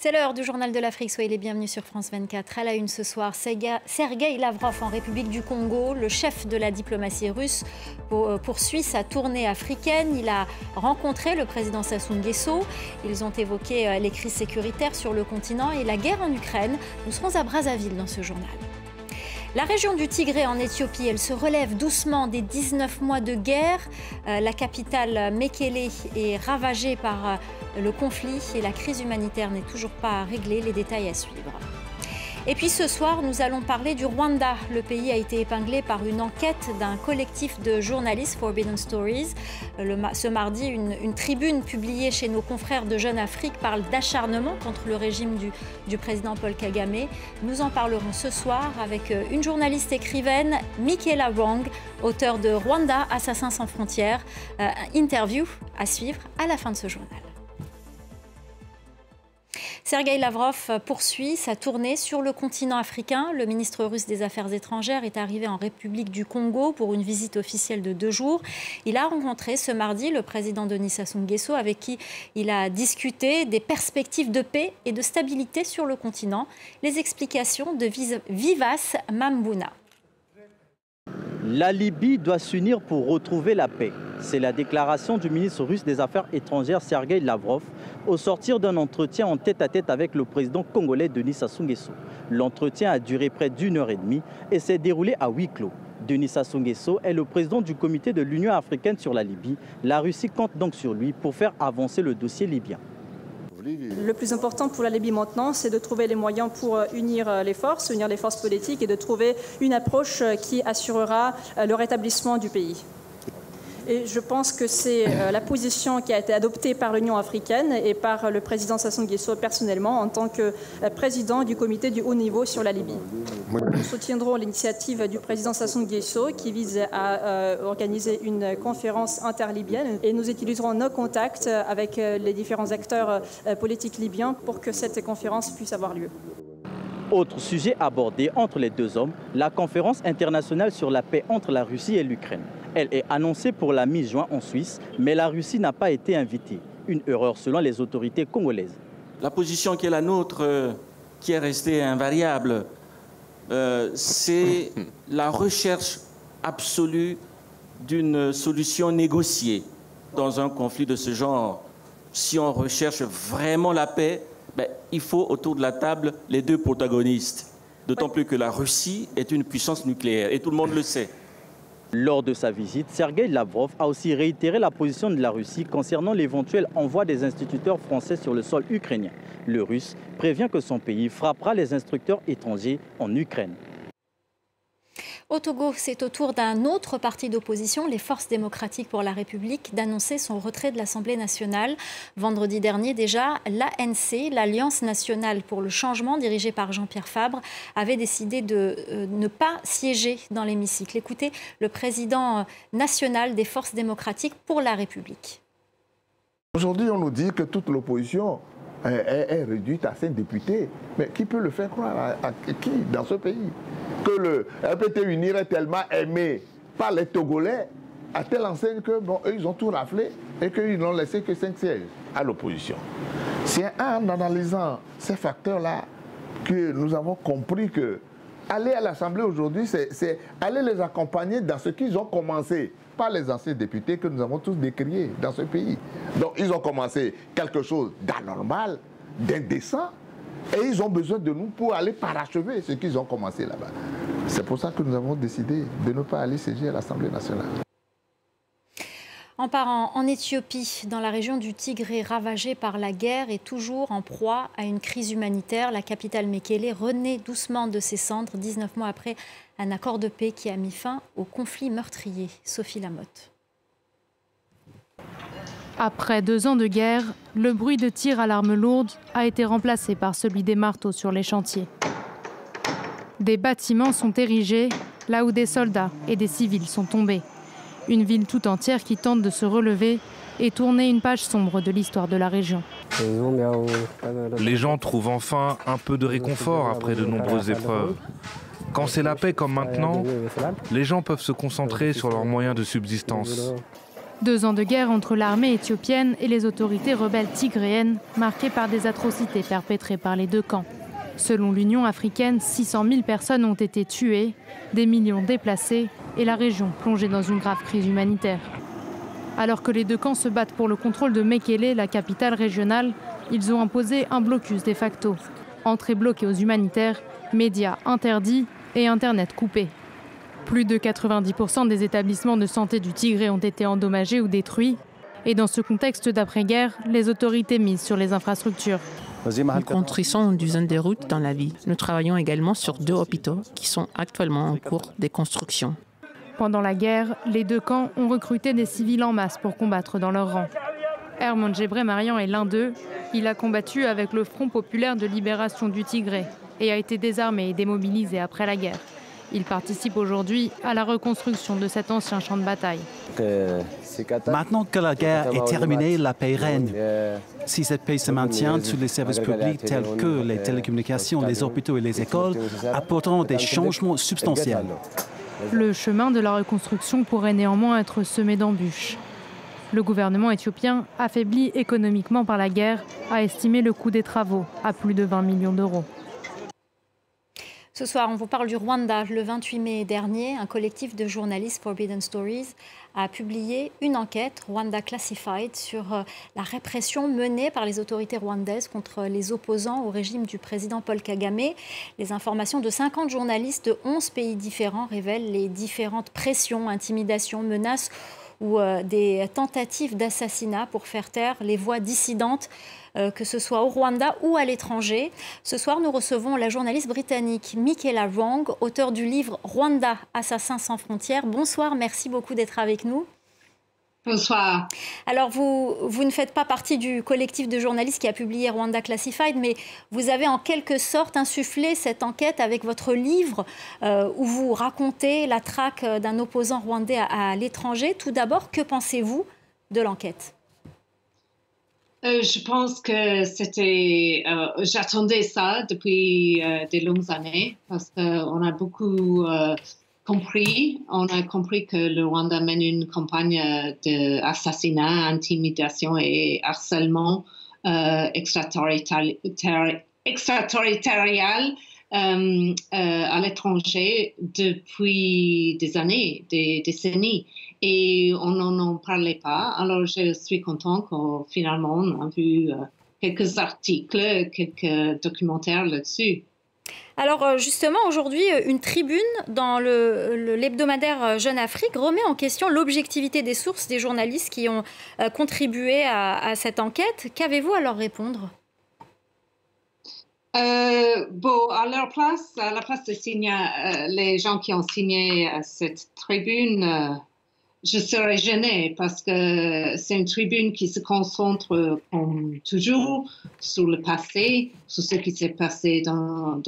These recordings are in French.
C'est l'heure du journal de l'Afrique. Soyez les bienvenus sur France 24. À la une ce soir, Sergueï Lavrov en République du Congo, le chef de la diplomatie russe, poursuit sa tournée africaine. Il a rencontré le président Sassou Nguesso. Ils ont évoqué les crises sécuritaires sur le continent et la guerre en Ukraine. Nous serons à Brazzaville dans ce journal. La région du Tigré en Éthiopie, elle se relève doucement des 19 mois de guerre. La capitale Mekele est ravagée par le conflit et la crise humanitaire n'est toujours pas réglée. Les détails à suivre. Et puis ce soir, nous allons parler du Rwanda. Le pays a été épinglé par une enquête d'un collectif de journalistes, Forbidden Stories. Ce mardi, une tribune publiée chez nos confrères de Jeune Afrique parle d'acharnement contre le régime du président Paul Kagame. Nous en parlerons ce soir avec une journaliste écrivaine, Michaela Wrong, auteure de Rwanda, Assassins sans frontières. Interview à suivre à la fin de ce journal. Sergueï Lavrov poursuit sa tournée sur le continent africain. Le ministre russe des Affaires étrangères est arrivé en République du Congo pour une visite officielle de 2 jours. Il a rencontré ce mardi le président Denis Sassou Nguesso avec qui il a discuté des perspectives de paix et de stabilité sur le continent. Les explications de Vivas Mambouna. La Libye doit s'unir pour retrouver la paix. C'est la déclaration du ministre russe des Affaires étrangères Sergueï Lavrov au sortir d'un entretien en tête-à-tête avec le président congolais Denis Sassou Nguesso. L'entretien a duré près d'1 heure et demie et s'est déroulé à huis clos. Denis Sassou Nguesso est le président du comité de l'Union africaine sur la Libye. La Russie compte donc sur lui pour faire avancer le dossier libyen. Le plus important pour la Libye maintenant, c'est de trouver les moyens pour unir les forces politiques et de trouver une approche qui assurera le rétablissement du pays. Et je pense que c'est la position qui a été adoptée par l'Union africaine et par le président Sassou Nguesso personnellement en tant que président du comité du haut niveau sur la Libye. Nous soutiendrons l'initiative du président Sassou Nguesso qui vise à organiser une conférence interlibyenne et nous utiliserons nos contacts avec les différents acteurs politiques libyens pour que cette conférence puisse avoir lieu. Autre sujet abordé entre les deux hommes, la conférence internationale sur la paix entre la Russie et l'Ukraine. Elle est annoncée pour la mi-juin en Suisse, mais la Russie n'a pas été invitée. Une erreur selon les autorités congolaises. La position qui est la nôtre, qui est restée invariable, c'est la recherche absolue d'une solution négociée. Dans un conflit de ce genre, si on recherche vraiment la paix, il faut autour de la table les deux protagonistes. D'autant plus que la Russie est une puissance nucléaire et tout le monde le sait. Lors de sa visite, Sergueï Lavrov a aussi réitéré la position de la Russie concernant l'éventuel envoi des instituteurs français sur le sol ukrainien. Le Russe prévient que son pays frappera les instructeurs étrangers en Ukraine. Au Togo, c'est au tour d'un autre parti d'opposition, les Forces démocratiques pour la République, d'annoncer son retrait de l'Assemblée nationale. Vendredi dernier déjà, l'ANC, l'Alliance nationale pour le changement, dirigée par Jean-Pierre Fabre, avait décidé de ne pas siéger dans l'hémicycle. Écoutez le président national des Forces démocratiques pour la République. Aujourd'hui, on nous dit que toute l'opposition est réduite à 5 députés. Mais qui peut le faire croire à qui dans ce pays? Que le RPT Unir est tellement aimé par les Togolais à telle enseigne que eux, ils ont tout raflé et qu'ils n'ont laissé que 5 sièges à l'opposition. C'est en analysant ces facteurs-là que nous avons compris que aller à l'Assemblée aujourd'hui, c'est aller les accompagner dans ce qu'ils ont commencé par les anciens députés que nous avons tous décriés dans ce pays. Donc ils ont commencé quelque chose d'anormal, d'indécent, et ils ont besoin de nous pour aller parachever ce qu'ils ont commencé là-bas. C'est pour ça que nous avons décidé de ne pas aller siéger à l'Assemblée nationale. En partant en Éthiopie, dans la région du Tigré, ravagée par la guerre et toujours en proie à une crise humanitaire, la capitale Mekele renaît doucement de ses cendres, 19 mois après un accord de paix qui a mis fin au conflit meurtrier. Sophie Lamotte. Après 2 ans de guerre, le bruit de tirs à l'arme lourde a été remplacé par celui des marteaux sur les chantiers. Des bâtiments sont érigés là où des soldats et des civils sont tombés. Une ville tout entière qui tente de se relever et tourner une page sombre de l'histoire de la région. Les gens trouvent enfin un peu de réconfort après de nombreuses épreuves. Quand c'est la paix comme maintenant, les gens peuvent se concentrer sur leurs moyens de subsistance. 2 ans de guerre entre l'armée éthiopienne et les autorités rebelles tigréennes, marquées par des atrocités perpétrées par les 2 camps. Selon l'Union africaine, 600 000 personnes ont été tuées, des millions déplacées et la région plongée dans une grave crise humanitaire. Alors que les 2 camps se battent pour le contrôle de Mekele, la capitale régionale, ils ont imposé un blocus de facto. Entrée bloquée aux humanitaires, médias interdits et Internet coupé. Plus de 90% des établissements de santé du Tigré ont été endommagés ou détruits. Et dans ce contexte d'après-guerre, les autorités misent sur les infrastructures. Nous construisons une dizaine de routes dans la ville. Nous travaillons également sur 2 hôpitaux qui sont actuellement en cours de construction. Pendant la guerre, les 2 camps ont recruté des civils en masse pour combattre dans leurs rangs. Herman Gebre Marian est l'un d'eux. Il a combattu avec le Front populaire de libération du Tigré et a été désarmé et démobilisé après la guerre. Il participe aujourd'hui à la reconstruction de cet ancien champ de bataille. Maintenant que la guerre est terminée, la paix règne. Si cette paix se maintient, tous les services publics tels que les télécommunications, les hôpitaux et les écoles apporteront des changements substantiels. Le chemin de la reconstruction pourrait néanmoins être semé d'embûches. Le gouvernement éthiopien, affaibli économiquement par la guerre, a estimé le coût des travaux à plus de 20 millions d'euros. Ce soir, on vous parle du Rwanda. Le 28 mai dernier, un collectif de journalistes Forbidden Stories a publié une enquête, Rwanda Classified, sur la répression menée par les autorités rwandaises contre les opposants au régime du président Paul Kagame. Les informations de 50 journalistes de 11 pays différents révèlent les différentes pressions, intimidations, menaces ou des tentatives d'assassinat pour faire taire les voix dissidentes, que ce soit au Rwanda ou à l'étranger. Ce soir, nous recevons la journaliste britannique Michaela Wrong, auteure du livre « Rwanda, assassins sans frontières ». Bonsoir, merci beaucoup d'être avec nous. Bonsoir. Alors, vous ne faites pas partie du collectif de journalistes qui a publié Rwanda Classified, mais vous avez en quelque sorte insufflé cette enquête avec votre livre où vous racontez la traque d'un opposant rwandais à l'étranger. Tout d'abord, que pensez-vous de l'enquête ? Je pense que c'était... j'attendais ça depuis des longues années parce qu'on a beaucoup... On a compris que le Rwanda mène une campagne d'assassinat, intimidation et harcèlement extraterritorial à l'étranger depuis des années, des décennies. Et on n'en parlait pas. Alors je suis contente qu'on finalement on a vu quelques articles, quelques documentaires là-dessus. Alors justement, aujourd'hui, une tribune dans l'hebdomadaire Jeune Afrique remet en question l'objectivité des sources des journalistes qui ont contribué à cette enquête. Qu'avez-vous à leur répondre ? Bon, à la place de signer, les gens qui ont signé cette tribune, je serais gênée parce que c'est une tribune qui se concentre, comme toujours, sur le passé, sur ce qui s'est passé dans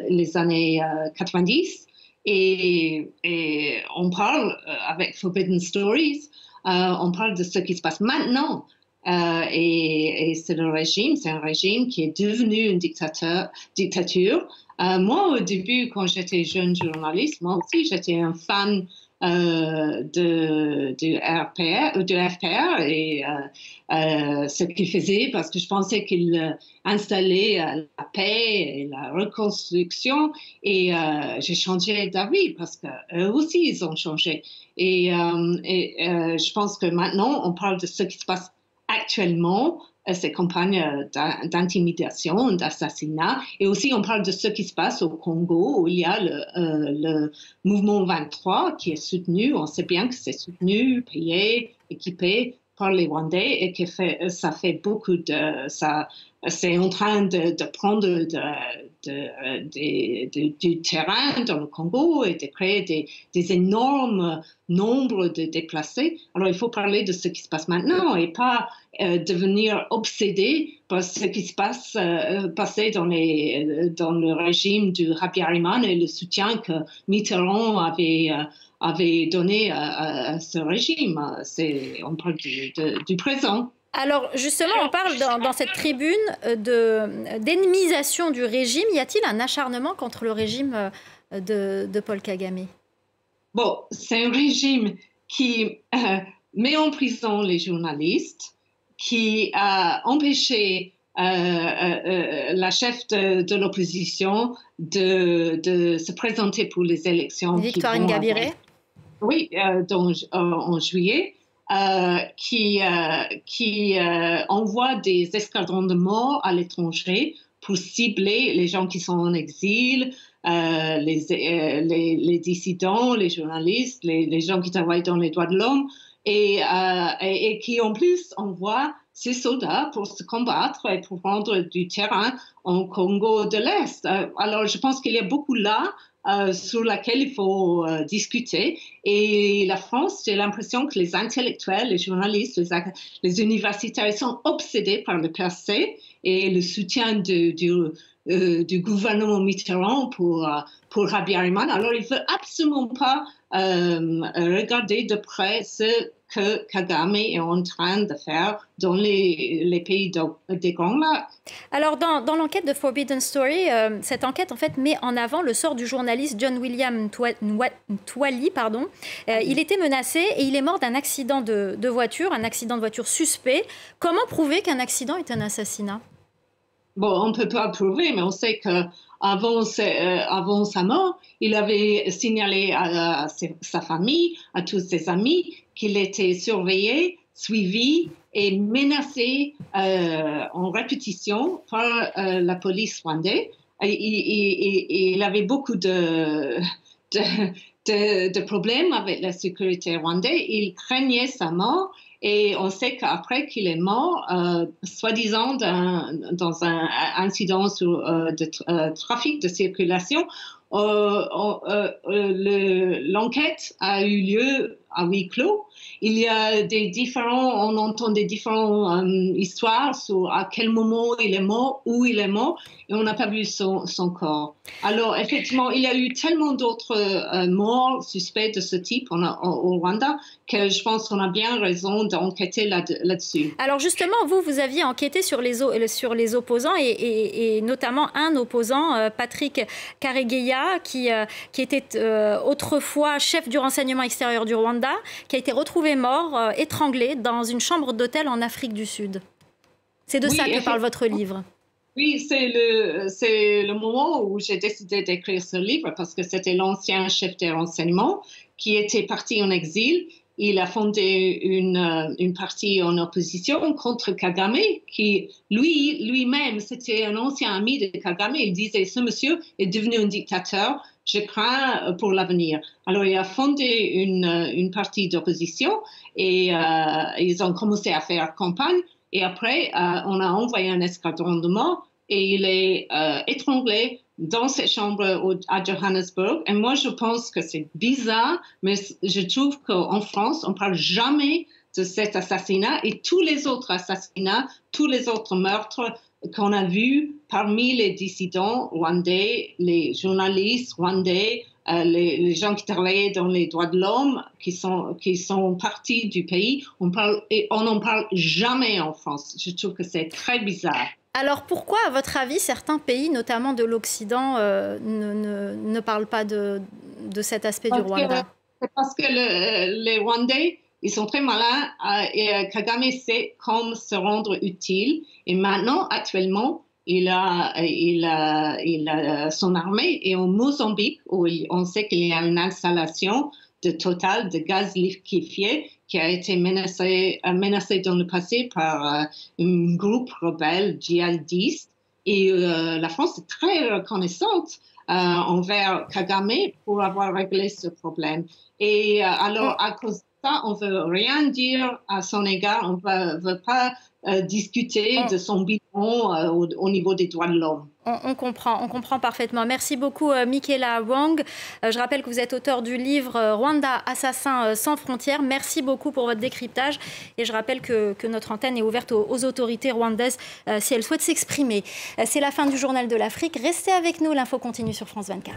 les années 90. Et on parle, avec Forbidden Stories, on parle de ce qui se passe maintenant. Et c'est un régime qui est devenu une dictature. Moi, au début, quand j'étais jeune journaliste, moi aussi, j'étais un fan du FPR et ce qu'il faisait parce que je pensais qu'il installait la paix et la reconstruction et j'ai changé d'avis parce qu'eux aussi ils ont changé et je pense que maintenant on parle de ce qui se passe actuellement, ces campagnes d'intimidation, d'assassinat. Et aussi, on parle de ce qui se passe au Congo, où il y a le mouvement 23 qui est soutenu. On sait bien que c'est soutenu, payé, équipé par les Rwandais et que ça fait beaucoup de... c'est en train de prendre du terrain dans le Congo et de créer des énormes nombres de déplacés. Alors, il faut parler de ce qui se passe maintenant et pas devenir obsédé par ce qui se passe passé dans le régime du Habyarimana et le soutien que Mitterrand avait donné à ce régime. On parle du présent. Alors justement, on parle dans cette tribune d'ennemisation du régime. Y a-t-il un acharnement contre le régime de Paul Kagame ? Bon, c'est un régime qui met en prison les journalistes, qui a empêché la chef de l'opposition de se présenter pour les élections. Victorine Ingabire. Oui, en juillet, qui envoie des escadrons de morts à l'étranger pour cibler les gens qui sont en exil, les dissidents, les journalistes, les gens qui travaillent dans les droits de l'homme, et qui en plus envoie ces soldats pour se combattre et pour prendre du terrain en Congo de l'Est. Alors je pense qu'il y a beaucoup là sur laquelle il faut discuter. Et la France, j'ai l'impression que les intellectuels, les journalistes, les universitaires sont obsédés par le passé et le soutien du gouvernement Mitterrand pour Habyarimana. Alors, il ne faut absolument pas regarder de près ce que Kagame est en train de faire dans les pays des Grands Lacs. Alors, dans l'enquête de Forbidden Story, cette enquête, en fait, met en avant le sort du journaliste John William Twali. Il était menacé et il est mort d'un accident de voiture, un accident de voiture suspect. Comment prouver qu'un accident est un assassinat? Bon, on ne peut pas prouver, mais on sait qu'avant sa mort, il avait signalé à sa famille, à tous ses amis, qu'il était surveillé, suivi et menacé en répétition par la police rwandaise. Il avait beaucoup de problèmes avec la sécurité rwandaise. Il craignait sa mort. Et on sait qu'après qu'il est mort, soi-disant dans un incident de trafic de circulation, l'enquête a eu lieu à huis clos. Il y a on entend des différentes histoires sur à quel moment il est mort, où il est mort, et on n'a pas vu son corps. Alors, effectivement, il y a eu tellement d'autres morts suspects de ce type au Rwanda que je pense qu'on a bien raison d'enquêter là-dessus. Alors, justement, vous aviez enquêté sur les opposants et notamment un opposant, Patrick Karegeya, qui était autrefois chef du renseignement extérieur du Rwanda, qui a été retrouvé mort, étranglé, dans une chambre d'hôtel en Afrique du Sud. C'est de ça que parle votre livre. Oui, c'est le moment où j'ai décidé d'écrire ce livre, parce que c'était l'ancien chef des renseignements qui était parti en exil. Il a fondé une partie en opposition contre Kagame, qui lui-même, c'était un ancien ami de Kagame. Il disait, ce monsieur est devenu un dictateur, je crains pour l'avenir. Alors, il a fondé une partie d'opposition et ils ont commencé à faire campagne. Et après, on a envoyé un escadron de morts et il est étranglé dans cette chambre à Johannesburg. Et moi, je pense que c'est bizarre, mais je trouve qu'en France, on ne parle jamais de cet assassinat et tous les autres assassinats, tous les autres meurtres qu'on a vus parmi les dissidents rwandais, les journalistes rwandais, les gens qui travaillaient dans les droits de l'homme, qui sont partis du pays, on n'en parle jamais en France. Je trouve que c'est très bizarre. Alors pourquoi, à votre avis, certains pays, notamment de l'Occident, ne parlent pas de cet aspect du Rwanda? C'est parce que les Rwandais, ils sont très malins et Kagame sait comment se rendre utile. Et maintenant, actuellement, il a son armée. Et au Mozambique, où on sait qu'il y a une installation de Total de gaz liquéfié qui a été menacé dans le passé par un groupe rebelle djihadiste. Et la France est très reconnaissante envers Kagame pour avoir réglé ce problème. Et alors, à cause de ça, on ne veut rien dire à son égard, on ne veut pas discuter de son bilan au niveau des droits de l'homme. On comprend parfaitement. Merci beaucoup, Michaela Wong. Je rappelle que vous êtes auteur du livre Rwanda, assassin sans frontières. Merci beaucoup pour votre décryptage. Et je rappelle que notre antenne est ouverte aux autorités rwandaises si elles souhaitent s'exprimer. C'est la fin du Journal de l'Afrique. Restez avec nous, l'info continue sur France 24.